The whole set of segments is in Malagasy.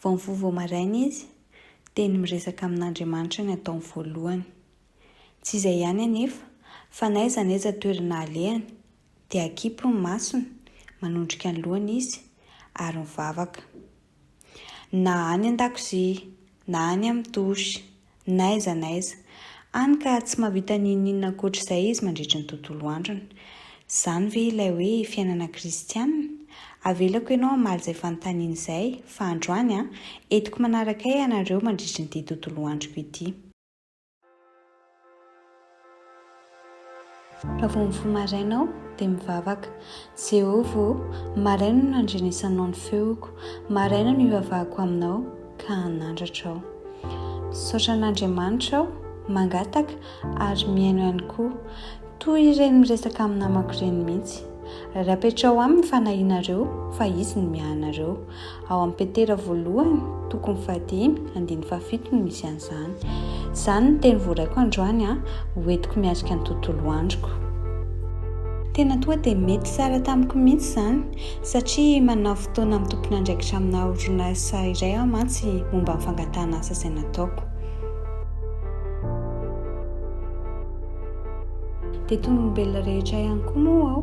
Vao mivovo maraina izy, teny miresaka amin'Andriamanitra ny ataony voalohany. Tsy izay ihany anefa, fa n'aiza n'aiza toerana alehany, dia akipy ny masony, manondrika ny lohany izy, ary mivavaka. Na any an-dakozia, na any amin'ny dosy, na aiza n'aiza, any ka tsy mahavita n'inona ankoatr'izay izy mandritra ny tontolo androny. Izany ve ilay hoe fiainana kristianina? Avelako ianao amaly izay fanontaniana izay, fa androany entiko manaraka ianareo mandritra n'ity tontolo androko ity. Raha vao mifoha maraina aho dia mivavaka. Jehovah, maraina no nandrenisanao ny feoko, maraina no ivavahako aminao ka hanandratra aho. Misaotra an'Andriamanitra aho, mangataka ary miaino ihany koa, toy ireny miresaka amin'ny namako ireny mihitsy. Rapetrao aminy fanahinareo fa izy ny miahanareo. Ao amin'ny Petera 1:15 no misy an'izany. Izany ny teny voaraiko androany hoentiko miatrika ny tontolo androko. Tena toa dia mety tsara tamiko mihitsy izany, satria manao fotoana amin'ny tompony andraikitra amina orinasa iray mantsy momba ny fangatahana asa izay nataoko. Dia toy ny olombelona rehetra ihany koa moa aho,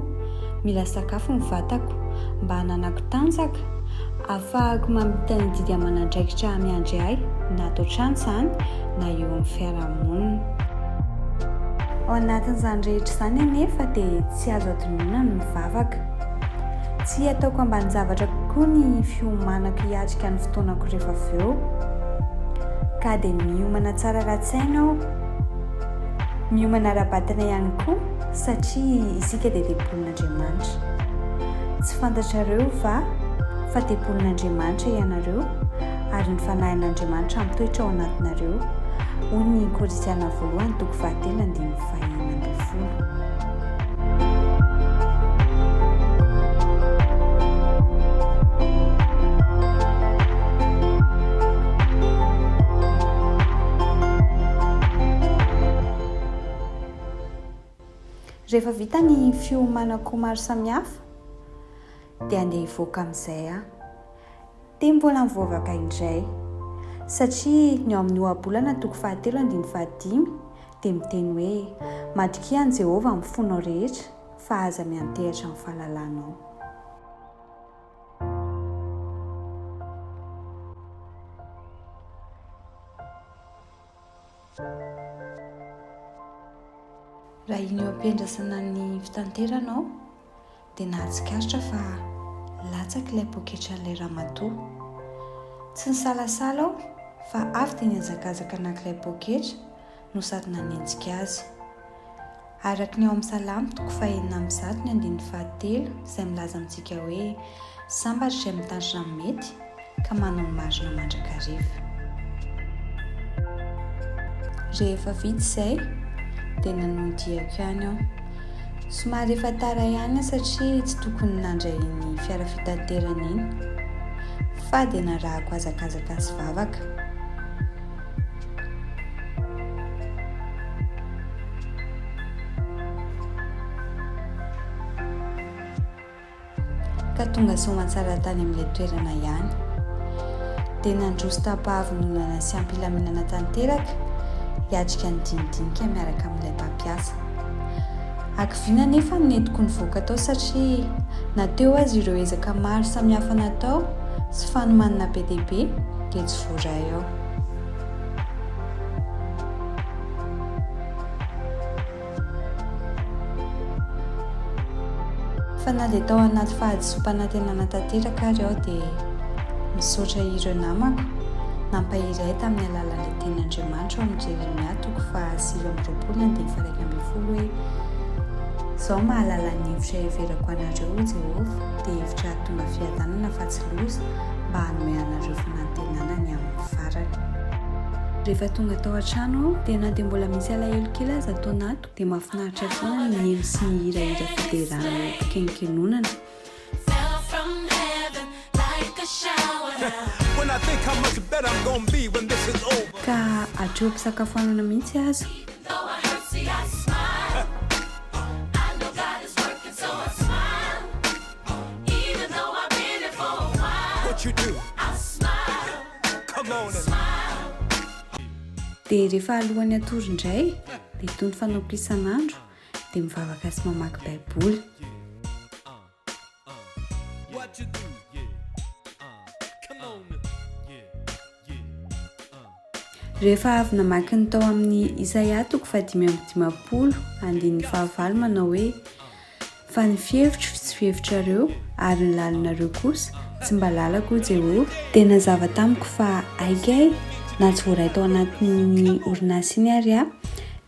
mila sakafo ny vatako mba hananako tanjaka, ahafahako mamita ny didy aman'andraikitra miandry ahy, na atao trano izany na eo amin'ny fiarahamonina. Ao anatin'izany rehetra izany anefa dia tsy azo adinoina ny mivavaka. Tsy ataoko ambany zavatra kokoa ny fiomanako hiatrika ny fotoanako rehefa avy eo, ka dia miomana tsara ra-tsaina aho. Miomana ra-batana ihany koa, satria isika dia tempolin'Andriamanitra. Tsy fantatrareo va fa tempolin'Andriamanitra ianareo, ary ny fanahin'Andriamanitra mitoetra ao anatinareo. Hoy ny Korinthiana 1:9-5. Rehefa vita ny fiomanako maro samihafa, dia andeha hivoaka amin'izay dia mbola mivavaka indray, satria ny ao amin'ny ohabolana 7:15 dia miteny hoe madika an Jehovah amin'ny fonao rehetra fa aza miantehatra amin'ny fahalalànao. Raha iny eo ampiandrasana ny fitanteranao dia nahatsikaritra fa latsaka ilay poketra'ilay ramatoa. Tsy nisalasala aho fa avy dia niazakazaka anak'ilay poketra no sady nanenjika azy. Araka ny ao amin'ny Salamo 1:7-7 izay milaza amintsika hoe sambatra izay mitandrina ny mety ka manao ny marina mandrakariva. Rehefa vita izay dia nanodiako ihany aho. Somary efa tara ihany satria tsy tokony nandray ny fiara fitanterana iny, fa dia narahako azakazaka sy vavaka. Ka tonga soamantsara tany amin'ilay toerana ihany, dia nandroso tapahavononana sy ampilaminana tanteraka hiatrika ny dinidinika miaraka amin'ilay mpampiasa. Ankiviana nefa nentiko nivoaka tao satria nateo azy ireo ezaka maro samihafa natao sy fanomanana be dia be dia tsy voaray aho. Fa na dia tao anaty fahadisom-panantenana tanteraka ary aho dia misaotra ireo namako nampahiray tamin'ny alalan'ilay tenin'Andriamanitra ao amin'ny Jeremia 9:20 hoe izao mahalala ny hevitra heverako anareo Jehovah, dia hevitra tonga fiadanana fa tsy loza mba hanome anareo fanantenana ny amin'ny farany. Rehefa tonga tao an-trano aho dia na dia mbola misy alahelo kely aza atao anato dia mahafinaritra foana ny mihaino sy ny hirahira fiderana kenkenonana. Ka hatreo mpisakafoanana mihitsy aza. What you do? I smile. dia rehefa alohan'ny atory indray dia itony fanaoko isan'andro dia mivavaka sy mamaky baiboly. Rehefa avy namaky ny tao amin'ny Isaia 5:5 manao hoe fa ny fihevitro sy fihevitrareo ary ny lalinareo kosa tsy mba lalako Jehovah. Dia nazava tamiko fa aikay na tsy voaray tao anatin'ny orinasa iny ary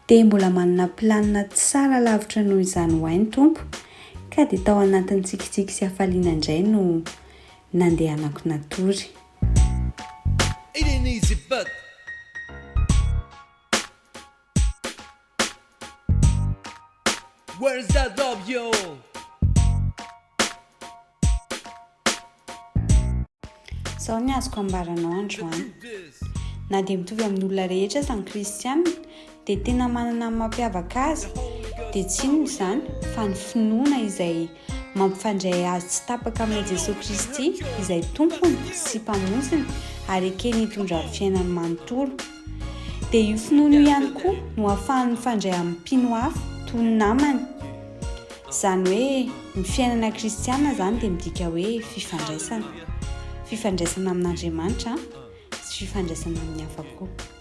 dia mbola manana planina tsara lavitra noho izany ho ainy Tompo, ka dia tao anatin'ny tsikitsiky sy hafaliana indray no nandehanako natory. Where's that dog, yo? Sao ny azoko ambaranao androany. Na dia mitovy amin'ny olona rehetra samy kristianina dia tena manana mampiavaka azy dia tsy inona izany fa ny finoana izay mampifandray azy tsy tapaka amin'ny Jesosy Kristy izay tompony sy mpamosiny ary ekeny hitondra fiainany manontolo. Dia io finoana io ihany koa no ahafahany mifandray amin'ny mpino hafa toy ny namany. Izany hoe ny fiainana kristiana izany dia midika hoe fifandraisana amin'Andriamanitra sy fifandraisana amin'ny hafa koa.